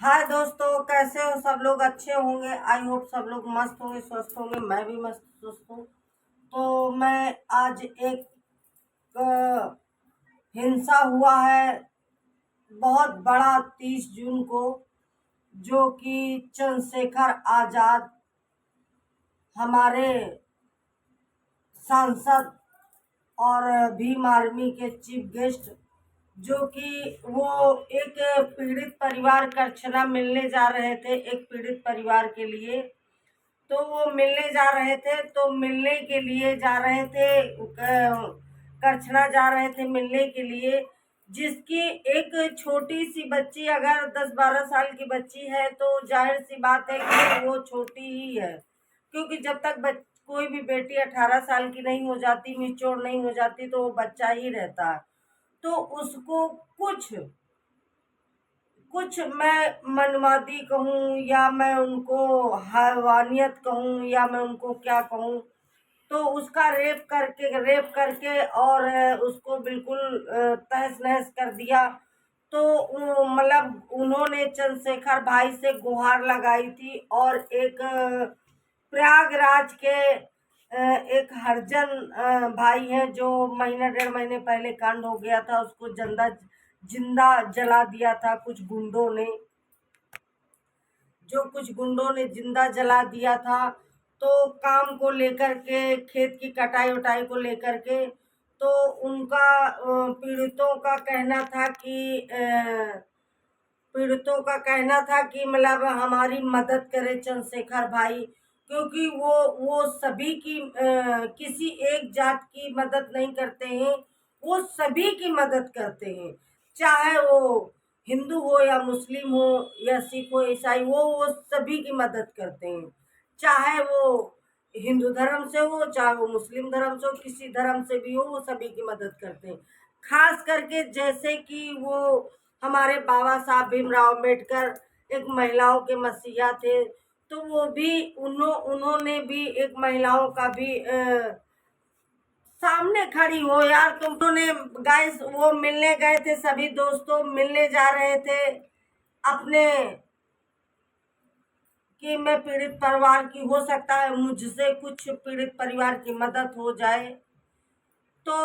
हाय दोस्तों, कैसे हो सब लोग? अच्छे होंगे। आई होप सब लोग मस्त होंगे, स्वस्थ होंगे। मैं भी मस्त स्वस्थ हूँ। तो मैं आज एक अ, हिंसा हुआ है बहुत बड़ा 30 जून को, जो कि चंद्रशेखर आजाद हमारे सांसद और भीम आर्मी के चीफ गेस्ट, जो कि वो एक पीड़ित परिवार का क्षमा मिलने जा रहे थे, एक पीड़ित परिवार के लिए। तो वो मिलने जा रहे थे, तो मिलने के लिए जा रहे थे, करछना जा रहे थे मिलने के लिए, जिसकी एक छोटी सी बच्ची, अगर 10-12 साल की बच्ची है तो जाहिर सी बात है कि वो छोटी ही है। क्योंकि जब तक कोई भी बेटी 18 साल की नहीं हो जाती, मिच्योर नहीं हो जाती, तो वो बच्चा ही रहता है। तो उसको कुछ कुछ मैं मनमादी कहूँ, या मैं उनको हैवानियत कहूँ, या मैं उनको क्या कहूँ, तो उसका रेप करके और उसको बिल्कुल तहस नहस कर दिया। तो मतलब उन्होंने चंद्रशेखर भाई से गुहार लगाई थी, और एक प्रयागराज के एक हरिजन भाई हैं, जो महीना 1.5 महीने पहले कांड हो गया था, उसको जिंदा जला दिया था कुछ गुंडों ने जिंदा जला दिया था। तो काम को लेकर के, खेत की कटाई उटाई को लेकर के, तो उनका पीड़ितों का कहना था कि मतलब हमारी मदद करे चंद्रशेखर भाई, क्योंकि वो सभी की किसी एक जात की मदद नहीं करते हैं, वो सभी की मदद करते हैं। चाहे वो हिंदू हो या मुस्लिम हो या सिख हो ईसाई, वो सभी की मदद करते हैं। चाहे वो हिंदू धर्म से हो, चाहे वो मुस्लिम धर्म से हो, किसी धर्म से भी हो, वो सभी की मदद करते हैं। खास करके जैसे कि वो हमारे बाबा साहब भीमराव अम्बेडकर एक महिलाओं के मसीहा थे, तो वो भी उन्होंने भी एक महिलाओं का भी सामने खड़ी हो यार। तुम ने गाइस, वो मिलने गए थे, सभी दोस्तों मिलने जा रहे थे अपने, कि मैं पीड़ित परिवार की, हो सकता है मुझसे कुछ पीड़ित परिवार की मदद हो जाए। तो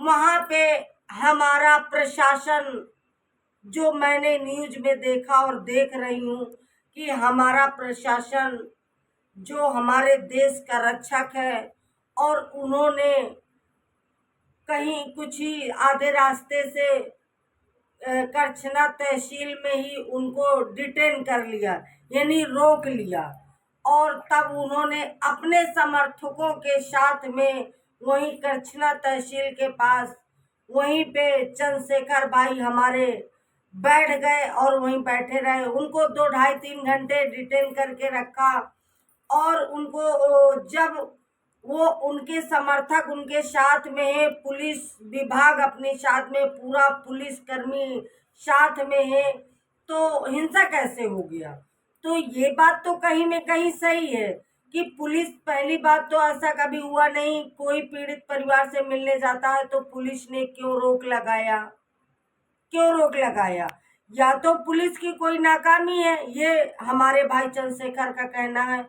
वहां पे हमारा प्रशासन, जो मैंने न्यूज में देखा और देख रही हूँ, कि हमारा प्रशासन जो हमारे देश का रक्षक है, और उन्होंने कहीं कुछ ही आधे रास्ते से करछना तहसील में ही उनको डिटेन कर लिया, यानी रोक लिया। और तब उन्होंने अपने समर्थकों के साथ में वहीं करछना तहसील के पास, वहीं पे चंद्रशेखर भाई हमारे बैठ गए और वहीं बैठे रहे। उनको 2 ढाई 3 घंटे डिटेन करके रखा। और उनको जब वो उनके समर्थक उनके साथ में है, पुलिस विभाग अपने साथ में, पूरा पुलिस कर्मी साथ में है, तो हिंसा कैसे हो गया? तो ये बात तो कहीं में कहीं सही है कि पुलिस, पहली बात तो ऐसा कभी हुआ नहीं, कोई पीड़ित परिवार से मिलने जाता है तो पुलिस ने क्यों रोक लगाया? या तो पुलिस की कोई नाकामी है, ये हमारे भाई चंद्रशेखर का कहना है,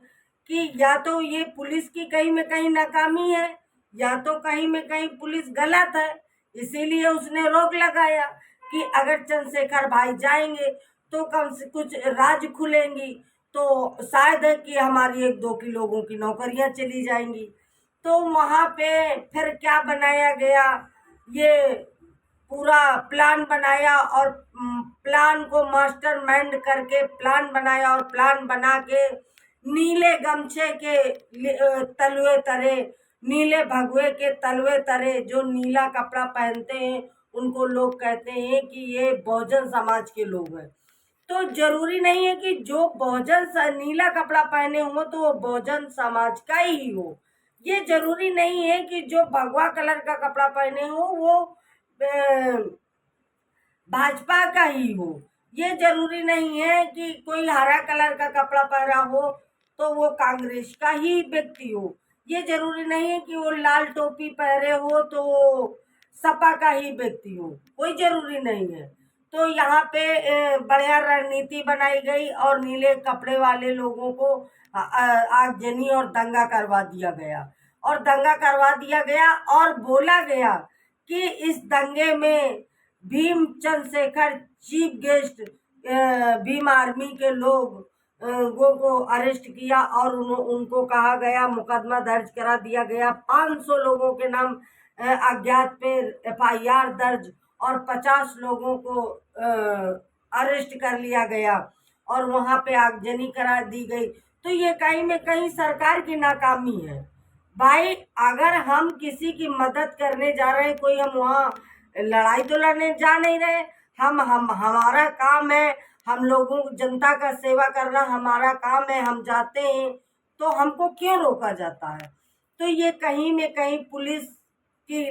कि या तो ये पुलिस की कहीं में कहीं नाकामी है, या तो कहीं में कहीं पुलिस गलत है। इसीलिए उसने रोक लगाया कि अगर चंद्रशेखर भाई जाएंगे तो कम से कुछ राज खुलेंगी, तो शायद है कि हमारी 1-2 की लोगों की नौकरियां चली जाएंगी। तो वहां पे फिर क्या बनाया गया, ये पूरा प्लान बनाया, और प्लान को मास्टरमाइंड करके प्लान बनाया, और प्लान बना के नीले गमछे के तलवे तरे, नीले भगवे के तलवे तरे, जो नीला कपड़ा पहनते हैं उनको लोग कहते हैं कि ये बहुजन समाज के लोग हैं। तो जरूरी नहीं है कि जो नीला कपड़ा पहने हो तो वो बहुजन समाज का ही हो। ये जरूरी नहीं है कि जो भगवा कलर का कपड़ा पहने हो वो भाजपा का ही हो। ये जरूरी नहीं है कि कोई हरा कलर का कपड़ा पहना हो तो वो कांग्रेस का ही व्यक्ति हो। ये जरूरी नहीं है कि वो लाल टोपी पहने हो तो वो सपा का ही व्यक्ति हो, कोई जरूरी नहीं है। तो यहाँ पे बढ़िया रणनीति बनाई गई और नीले कपड़े वाले लोगों को आगजनी और दंगा करवा दिया गया। और बोला गया कि इस दंगे में Bhim Chandrashekhar chief guest Bhim army के लोगों को अरेस्ट किया और उनको कहा गया, मुकदमा दर्ज करा दिया गया। 500 लोगों के नाम अज्ञात पे FIR दर्ज और 50 लोगों को अरेस्ट कर लिया गया और वहां पे आगजनी करा दी गई। तो ये कहीं में कहीं सरकार की नाकामी है। भाई अगर हम किसी की मदद करने जा रहे हैं, कोई हम वहाँ लड़ाई तो लड़ने जा नहीं रहे, हम हमारा काम है, हम लोगों जनता का सेवा करना हमारा काम है, हम जाते हैं, तो हमको क्यों रोका जाता है? तो ये कहीं में कहीं पुलिस की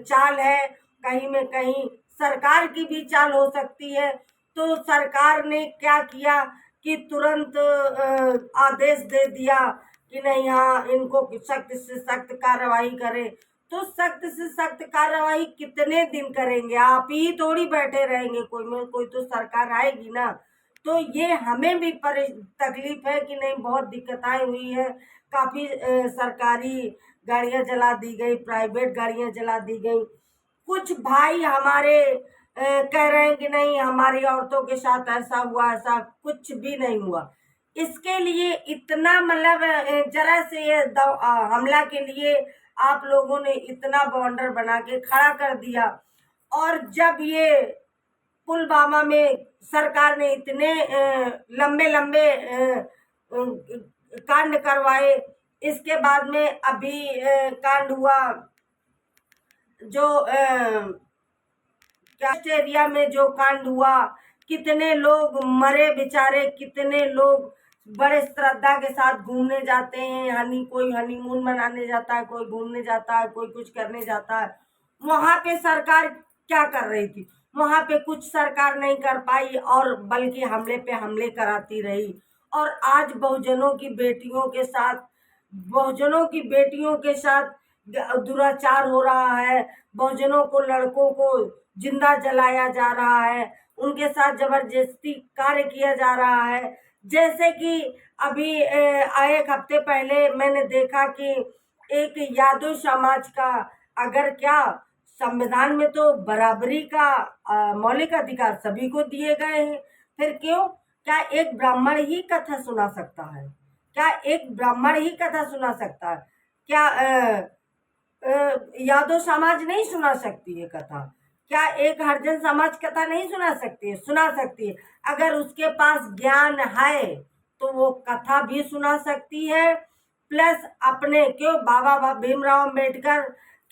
चाल है, कहीं में कहीं सरकार की भी चाल हो सकती है। तो सरकार ने क्या किया कि तुरंत आदेश दे दिया कि नहीं, हाँ इनको सख्त से सख्त कार्रवाई करें। तो सख्त से सख्त कार्रवाई कितने दिन करेंगे? आप ही थोड़ी बैठे रहेंगे, कोई तो सरकार आएगी ना। तो ये हमें भी तकलीफ है कि नहीं, बहुत दिक्कतें हुई है। काफ़ी सरकारी गाड़ियां जला दी गई, प्राइवेट गाड़ियां जला दी गई। कुछ भाई हमारे कह रहे हैं कि नहीं हमारी औरतों के साथ ऐसा हुआ, ऐसा कुछ भी नहीं हुआ। इसके लिए इतना मतलब जरा से ये हमला के लिए आप लोगों ने इतना बॉर्डर बना के खड़ा कर दिया। और जब ये पुलवामा में सरकार ने इतने लंबे लंबे कांड करवाए, इसके बाद में अभी कांड हुआ जो कैस्ट एरिया में जो कांड हुआ, कितने लोग मरे बेचारे, कितने लोग बड़े श्रद्धा के साथ घूमने जाते हैं, कोई हनीमून मनाने जाता है, कोई घूमने जाता है, कोई कुछ करने जाता है। वहां पे सरकार क्या कर रही थी? वहां पे कुछ सरकार नहीं कर पाई और बल्कि हमले पे हमले कराती रही। और आज बहुजनों की बेटियों के साथ दुराचार हो रहा है। बहुजनों को, लड़कों को जिंदा जलाया जा रहा है, उनके साथ जबरदस्ती कार्य किया जा रहा है। जैसे कि अभी एक हफ्ते पहले मैंने देखा कि एक यादव समाज का, अगर क्या संविधान में तो बराबरी का मौलिक अधिकार सभी को दिए गए हैं, फिर क्यों? क्या एक ब्राह्मण ही कथा सुना सकता है? क्या एक ब्राह्मण ही कथा सुना सकता है? क्या यादव समाज नहीं सुना सकती है कथा? क्या एक हरिजन समाज कथा नहीं सुना सकती है? सुना सकती है। अगर उसके पास ज्ञान है तो वो कथा भी सुना सकती है, प्लस अपने क्यों बाबा भीमराव अम्बेडकर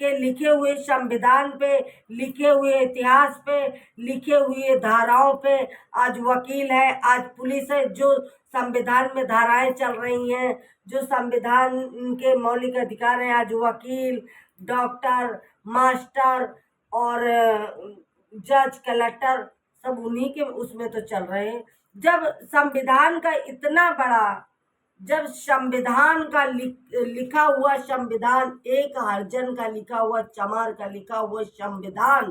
के लिखे हुए संविधान पे, लिखे हुए इतिहास पे, लिखे हुए धाराओं पे आज वकील है, आज पुलिस है। जो संविधान में धाराएं चल रही हैं, जो संविधान के मौलिक अधिकार हैं, आज वकील, डॉक्टर, मास्टर और जज, कलेक्टर सब उन्हीं के उसमें तो चल रहे हैं। जब संविधान का इतना बड़ा, जब संविधान का लिखा हुआ संविधान, एक हरिजन का लिखा हुआ, चमार का लिखा हुआ संविधान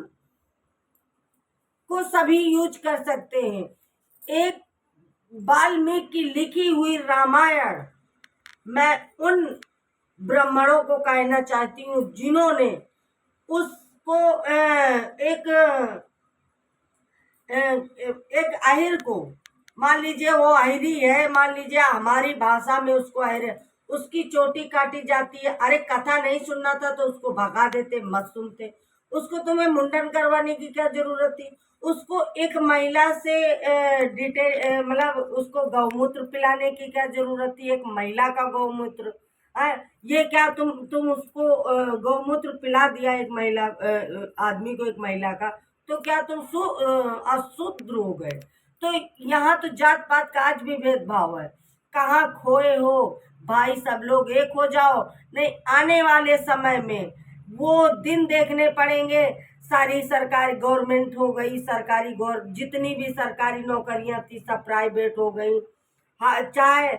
को सभी यूज कर सकते हैं। एक वाल्मीकि की लिखी हुई रामायण, मैं उन ब्राह्मणों को कहना चाहती हूँ जिन्होंने उसको एक अहिर को, मान लीजिए वो अहिरी है, मान लीजिए हमारी भाषा में उसको अहिर है, उसकी चोटी काटी जाती है। अरे कथा नहीं सुनना था तो उसको भगा देते, मत सुनते। उसको तुम्हें मुंडन करवाने की क्या जरूरत थी? उसको एक महिला से मतलब उसको गौमूत्र पिलाने की क्या जरूरत थी? एक महिला का गौमूत्र ये क्या तुम उसको गौमूत्र पिला दिया एक महिला आदमी को, एक महिला का, तो क्या तुम अशुद्ध हो गए? तो यहाँ तो जात पात का आज भी भेदभाव है। कहाँ खोए हो भाई? सब लोग एक हो जाओ। नहीं, आने वाले समय में वो दिन देखने पड़ेंगे। सारी सरकारी गवर्नमेंट हो गई, जितनी भी सरकारी नौकरियां थी सब प्राइवेट हो गई। हाँ, चाहे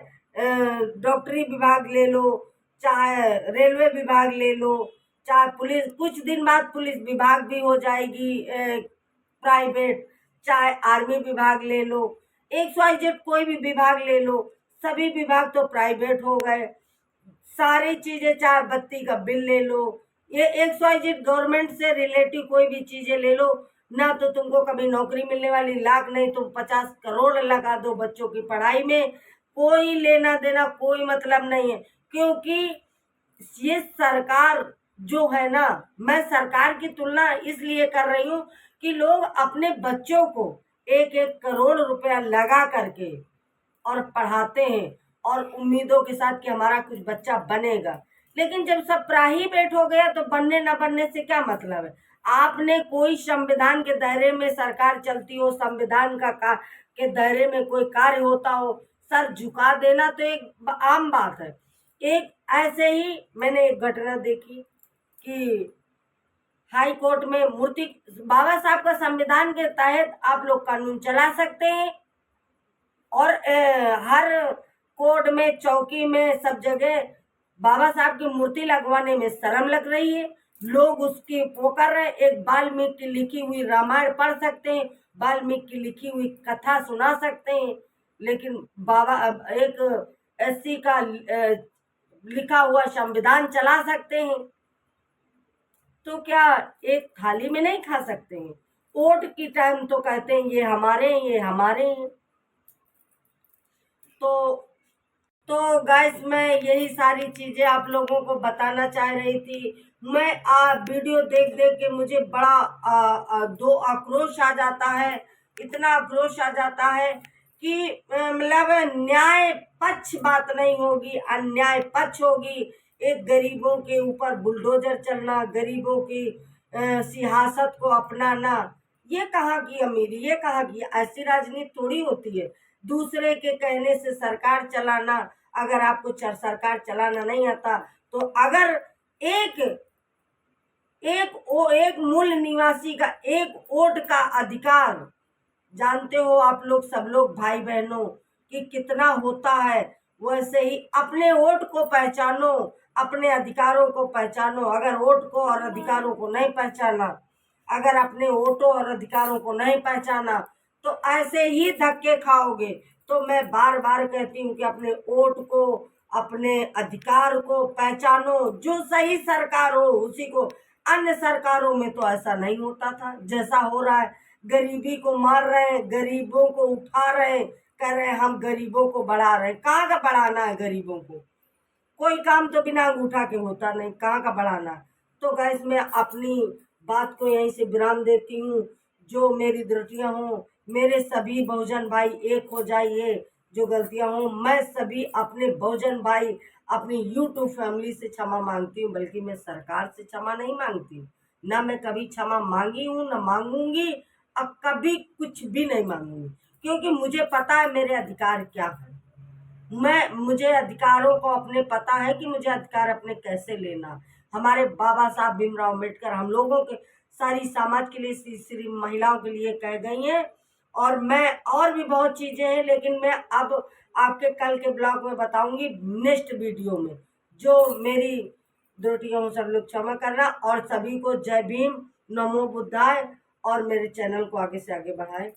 डॉक्टरी विभाग ले लो, चाहे रेलवे विभाग ले लो, चाहे पुलिस, कुछ दिन बाद पुलिस विभाग भी हो जाएगी प्राइवेट। चाहे आर्मी विभाग ले लो, XYZ कोई भी विभाग ले लो, सभी विभाग तो प्राइवेट हो गए। सारी चीजें, चाहे बत्ती का बिल ले लो, ये XYZ गवर्नमेंट से रिलेटिव कोई भी चीजें ले लो, ना तो तुमको कभी नौकरी मिलने वाली, लाख नहीं तुम 50 करोड़ लगा दो बच्चों की पढ़ाई में, कोई लेना देना, कोई मतलब नहीं है। क्योंकि ये सरकार जो है ना, मैं सरकार की तुलना इसलिए कर रही हूँ कि लोग अपने बच्चों को 1-1 करोड़ रुपया लगा करके और पढ़ाते हैं और उम्मीदों के साथ कि हमारा कुछ बच्चा बनेगा। लेकिन जब सब प्राइवेट हो गया तो बनने न बनने से क्या मतलब है। आपने कोई संविधान के दायरे में सरकार चलती हो, संविधान के दायरे में कोई कार्य होता हो, सर झुका देना तो एक आम बात है। एक ऐसे ही मैंने एक घटना देखी कि हाई कोर्ट में मूर्ति, बाबा साहब का संविधान के तहत आप लोग कानून चला सकते हैं और हर कोर्ट में, चौकी में, सब जगह बाबा साहब की मूर्ति लगवाने में शर्म लग रही है। लोग उसकी वो कर रहे हैं। एक वाल्मीकि की लिखी हुई रामायण पढ़ सकते हैं, वाल्मीकि की लिखी हुई कथा सुना सकते हैं, लेकिन बाबा एक SC का लिखा हुआ संविधान चला सकते हैं। तो क्या एक थाली में नहीं खा सकते हैं? वोट की टाइम तो कहते हैं ये हमारे हैं, ये हमारे हैं। तो गाइस, मैं यही सारी चीजें आप लोगों को बताना चाह रही थी। मैं वीडियो देख देख के मुझे बड़ा दो आक्रोश आ जाता है, इतना आक्रोश आ जाता है कि मतलब न्याय पक्ष बात नहीं होगी, अन्याय पक्ष होगी। एक गरीबों के ऊपर बुलडोजर चलना, गरीबों की सियासत को अपनाना, ये कहाँ की अमीरी, ये कहाँ की, ऐसी राजनीति थोड़ी होती है। दूसरे के कहने से सरकार चलाना। अगर आपको सरकार चलाना नहीं आता तो अगर एक मूल निवासी का एक वोट का अधिकार, जानते हो आप लोग, सब लोग भाई बहनों, कि कितना होता है, वैसे ही अपने वोट को पहचानो, अपने अधिकारों को पहचानो। अगर वोट को और अधिकारों को नहीं पहचाना, अगर अपने वोटों और अधिकारों को नहीं पहचाना तो ऐसे ही धक्के खाओगे। तो मैं बार बार कहती हूँ कि अपने वोट को, अपने अधिकार को पहचानो। जो सही सरकार हो उसी को, अन्य सरकारों में तो ऐसा नहीं होता था जैसा हो रहा है। गरीबी को मार रहे हैं, गरीबों को उठा रहे हैं, कह रहे हैं हम गरीबों को बढ़ा रहे हैं। कहाँ का बढ़ाना है गरीबों को? कोई काम तो बिना अंगूठा के होता नहीं, कहाँ का बढ़ाना। तो गैस, मैं अपनी बात को यहीं से विराम देती हूँ। जो मेरी त्रुटियां हों, मेरे सभी बहुजन भाई एक हो जाइए। जो गलतियां हों, मैं सभी अपने बहुजन भाई, अपनी यूट्यूब फैमिली से क्षमा मांगती हूँ, बल्कि मैं सरकार से क्षमा नहीं मांगती हूँ। ना मैं कभी क्षमा मांगी हूँ, ना मांगूंगी, अब कभी कुछ भी नहीं मांगूंगी, क्योंकि मुझे पता है मेरे अधिकार क्या है। मुझे अधिकारों को अपने पता है कि मुझे अधिकार अपने कैसे लेना। हमारे बाबा साहब भीमराव अम्बेडकर हम लोगों के, सारी समाज के लिए, सिर्फ महिलाओं के लिए कह गई हैं। और मैं, और भी बहुत चीजें हैं, लेकिन मैं अब आपके कल के ब्लॉग में बताऊंगी, नेक्स्ट वीडियो में। जो मेरी त्रुटियां हो सब लोग क्षमा करना, और सभी को जय भीम, नमो बुद्धाय, और मेरे चैनल को आगे से आगे बढ़ाएं।